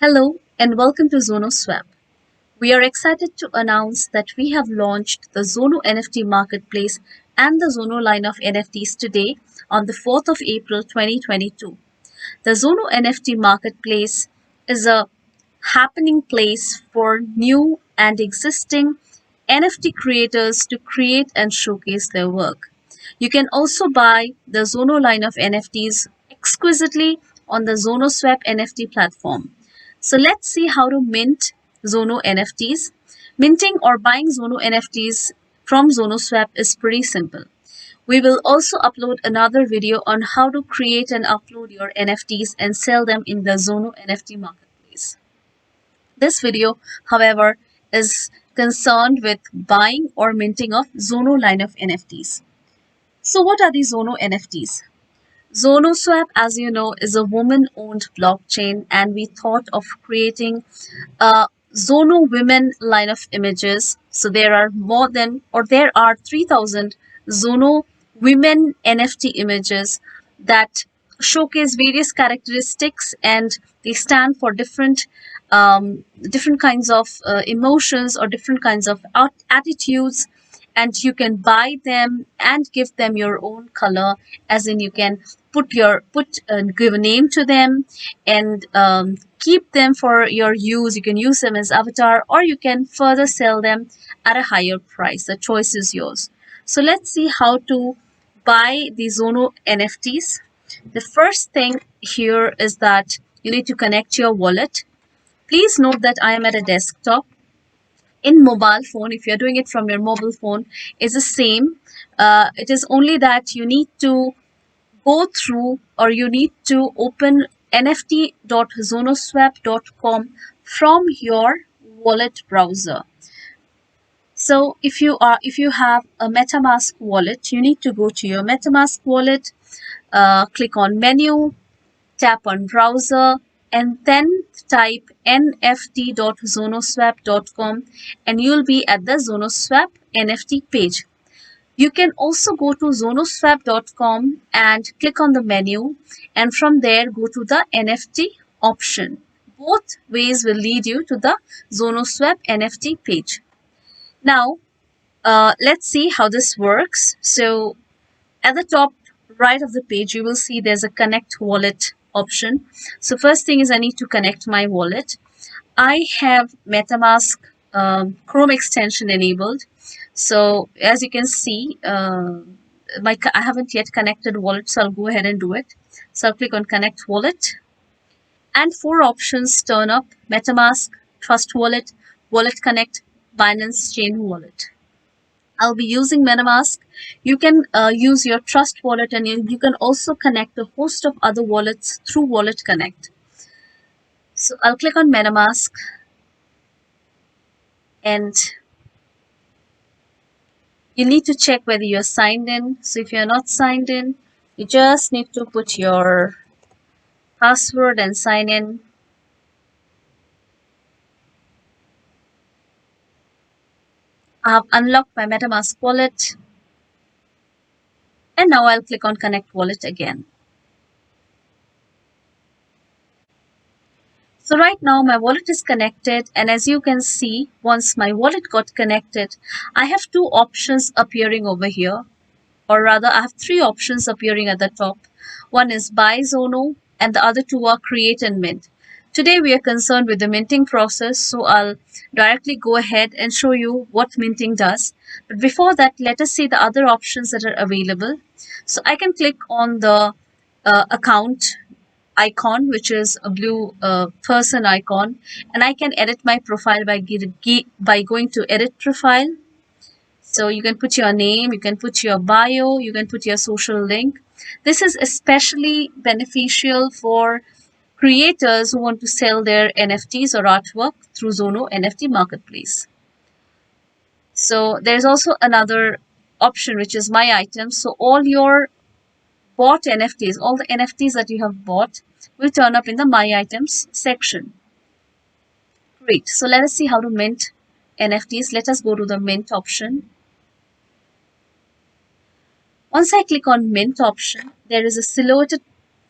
Hello and welcome to Zonoswap. We are excited to announce that we have launched the Zono NFT marketplace and the Zono line of NFTs today on the 4th of April 2022. The Zono NFT marketplace is a happening place for new and existing NFT creators to create and showcase their work. You can also buy the Zono line of NFTs exquisitely on the Zonoswap NFT platform. So let's see how to mint Zono NFTs. Minting or buying Zono NFTs from Zonoswap is pretty simple. We will also upload another video on how to create and upload your NFTs and sell them in the Zono NFT marketplace. This video, however, is concerned with buying or minting of Zono line of NFTs. So what are these Zono NFTs? Zonoswap, as you know, is a woman-owned blockchain, and we thought of creating a Zono women line of images. So there are 3,000 Zono women NFT images that showcase various characteristics, and they stand for different kinds of emotions or different kinds of attitudes, and you can buy them and give them your own color, as in you can give a name to them and keep them for your use. You can use them as avatar, or you can further sell them at a higher price. The choice is yours. So let's see how to buy the Zono NFTs. The first thing here is that you need to connect your wallet. Please note that I am at a desktop. In mobile phone, if you're doing it from your mobile phone, is the same. It is only that you need to go through, or you need to open nft.zonoswap.com from your wallet browser. So if you have a MetaMask wallet, you need to go to your MetaMask wallet, click on menu, tap on browser, and then type nft.zonoswap.com, and you'll be at the Zonoswap NFT page. You can also go to zonoswap.com and click on the menu, and from there go to the NFT option. Both ways will lead you to the Zonoswap NFT page. Now, let's see how this works. So at the top right of the page, you will see there's a connect wallet option. So first thing is I need to connect my wallet. I have MetaMask Chrome extension enabled. So as you can see, I haven't yet connected wallet, so I'll go ahead and do it. So I'll click on connect wallet, and four options turn up: MetaMask, Trust Wallet, Wallet Connect, Binance Chain Wallet. I'll be using MetaMask. You can use your Trust Wallet, and you can also connect a host of other wallets through Wallet Connect. So I'll click on MetaMask, and you need to check whether you're signed in. So if you're not signed in, you just need to put your password and sign in. I have unlocked my MetaMask wallet, and now I'll click on connect wallet again. So right now my wallet is connected, and as you can see, once my wallet got connected, I have two options appearing over here, or rather I have three options appearing at the top. One is buy Zono, and the other two are create and mint. Today we are concerned with the minting process, so I'll directly go ahead and show you what minting does. But before that, let us see the other options that are available. So I can click on the account icon, which is a blue person icon, and I can edit my profile by going to edit profile. So you can put your name, you can put your bio, you can put your social link. This is especially beneficial for creators who want to sell their NFTs or artwork through Zono NFT marketplace. So there's also another option, which is my items. So all your bought NFTs, all the NFTs that you have bought will turn up in the my items section. Great. So let us see how to mint NFTs. Let us go to the mint option. Once I click on mint option, there is a silhouetted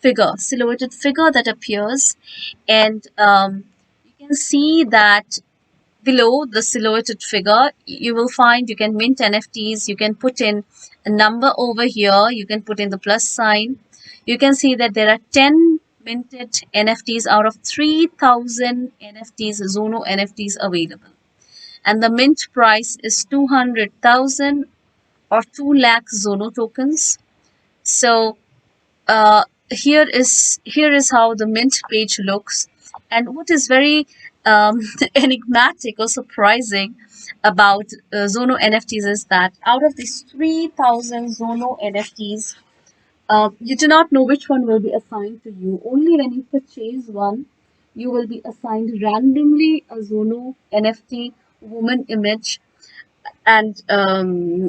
figure that appears, and can see that below the silhouetted figure, you will find you can mint NFTs. You can put in a number over here. You can put in the plus sign. You can see that there are 10 minted NFTs out of 3,000 NFTs, Zono NFTs available. And the mint price is 200,000 or 2 lakh Zono tokens. So here is how the mint page looks, and what is very enigmatic or surprising about Zono NFTs is that out of these 3,000 Zono NFTs, you do not know which one will be assigned to you. Only when you purchase one, you will be assigned randomly a Zono NFT woman image, and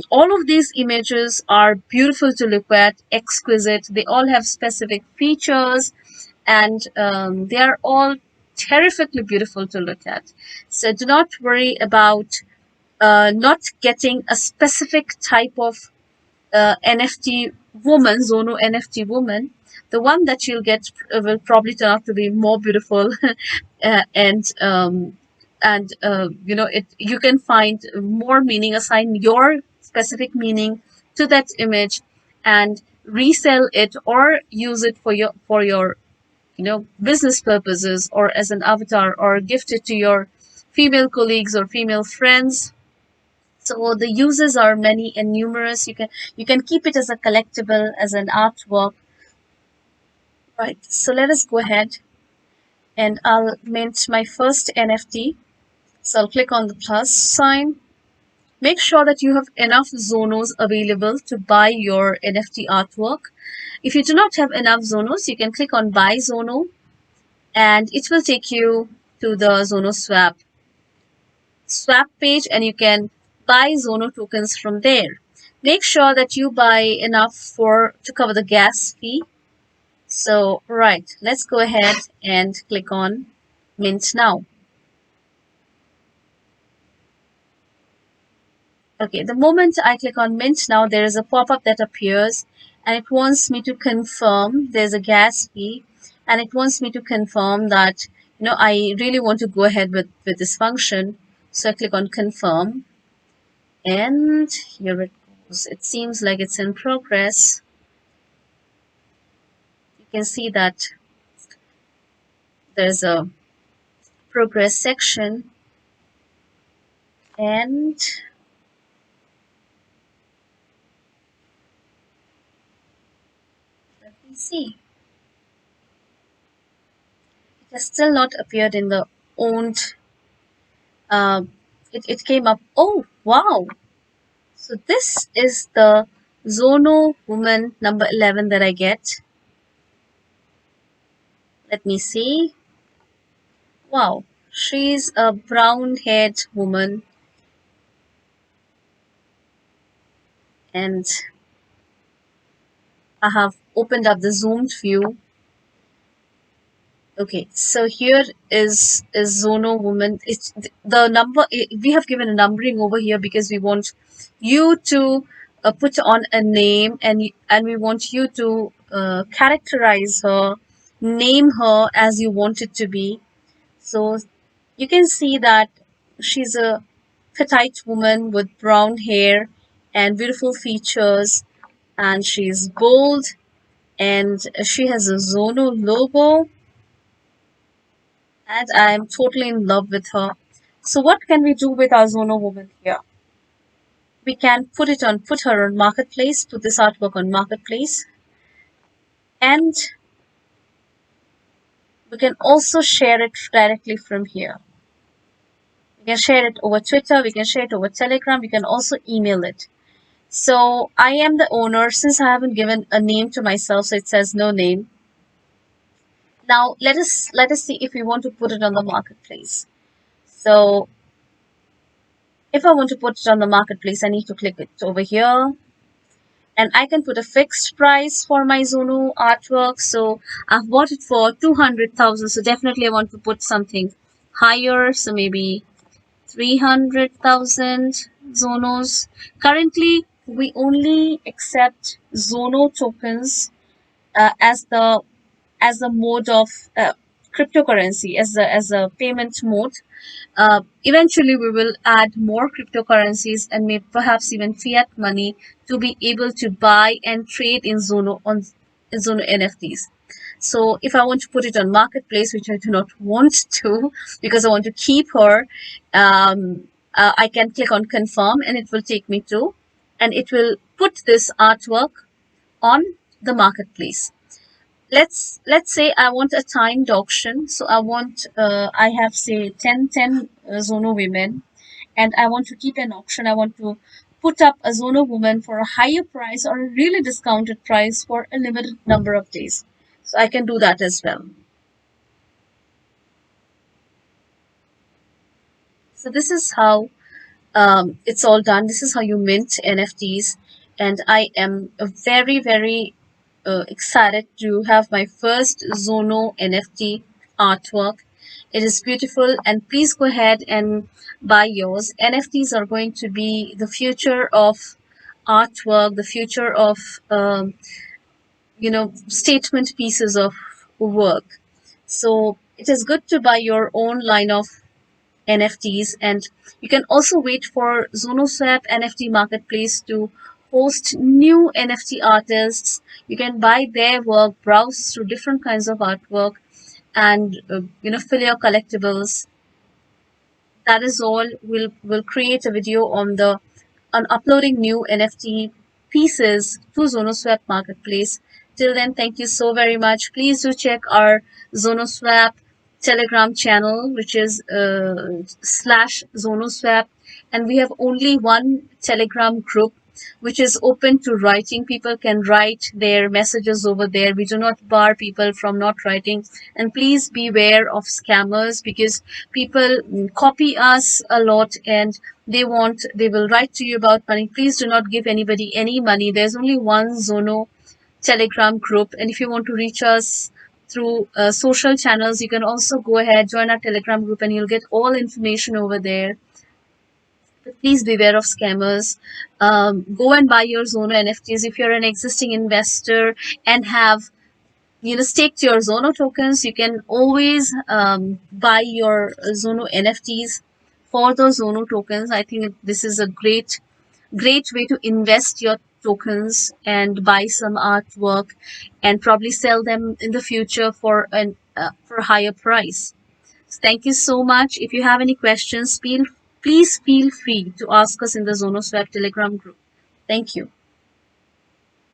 all of these images are beautiful to look at, exquisite. They all have specific features, and they are all terrifically beautiful to look at. So do not worry about not getting a specific type of NFT woman, Zono NFT woman. The one that you'll get will probably turn out to be more beautiful, and it you can find more meaning, assign your specific meaning to that image, and resell it or use it for your business purposes, or as an avatar, or gift it to your female colleagues or female friends. So the uses are many and numerous. You can keep it as a collectible, as an artwork. Right. So let us go ahead, and I'll mint my first NFT. So I'll click on the plus sign. Make sure that you have enough Zonos available to buy your NFT artwork. If you do not have enough Zonos, you can click on buy Zono, and it will take you to the Zonoswap swap page, and you can buy Zono tokens from there. Make sure that you buy enough for to cover the gas fee. So right, let's go ahead and click on mint now. Okay, the moment I click on mint now, there is a pop-up that appears, and it wants me to confirm there's a gas fee, and it wants me to confirm that I really want to go ahead with this function. So I click on confirm, and here it goes. It seems like it's in progress. You can see that there's a progress section, and let me see. It has still not appeared in the owned. Uh, it came up. Oh wow! So this is the Zono woman number 11 that I get. Let me see. Wow, she's a brown-haired woman, and I have opened up the zoomed view. Okay, so here is Zono woman. It's the number. We have given a numbering over here because we want you to put on a name, and we want you to characterize her, name her as you want it to be. So you can see that she's a petite woman with brown hair and beautiful features, and she's bold, and she has a Zono logo, and I'm totally in love with her. So what can we do with our Zono woman here? We can put her on marketplace, put this artwork on marketplace, and we can also share it directly from here. We can share it over Twitter, we can share it over Telegram, we can also email it. So I am the owner. Since I haven't given a name to myself, so it says no name. Now let us see if we want to put it on the marketplace. So if I want to put it on the marketplace, I need to click it over here, and I can put a fixed price for my Zono artwork. So I've bought it for 200,000. So definitely I want to put something higher. So maybe 300,000 Zonos. Currently, we only accept Zono tokens as the mode of cryptocurrency as a payment mode. Eventually, we will add more cryptocurrencies and may perhaps even fiat money to be able to buy and trade in Zono NFTs. So if I want to put it on marketplace, which I do not want to because I want to keep her, I can click on confirm and it will take me to, and it will put this artwork on the marketplace. Let's say I want a timed auction. So I have say 10 Zono women, and I want to keep an auction. I want to put up a Zono woman for a higher price or a really discounted price for a limited number of days. So I can do that as well. So this is how it's all done. This is how you mint NFTs, and I am very excited to have my first Zono NFT artwork. It is beautiful, and please go ahead and buy yours. NFTs are going to be the future of artwork, the future of statement pieces of work. So it is good to buy your own line of NFTs, and you can also wait for Zonoswap NFT marketplace to host new NFT artists. You can buy their work, browse through different kinds of artwork, and fill your collectibles. That is all. We'll create a video on uploading new NFT pieces to Zonoswap Marketplace. Till then, thank you so very much. Please do check our Zonoswap Telegram channel, which is slash Zonoswap, and we have only one Telegram group which is open to writing. People can write their messages over there. We do not bar people from not writing. And please beware of scammers because people copy us a lot and they will write to you about money. Please do not give anybody any money. There's only one Zono Telegram group. And if you want to reach us through social channels, you can also go ahead, join our Telegram group, and you'll get all information over there. But please beware of scammers. Go and buy your Zono NFTs if you're an existing investor and have staked your Zono tokens. You can always buy your Zono NFTs for those Zono tokens. I think this is a great way to invest your tokens and buy some artwork and probably sell them in the future for a higher price. Thank you so much. If you have any questions, please feel free to ask us in the Zonoswap Telegram group. Thank you.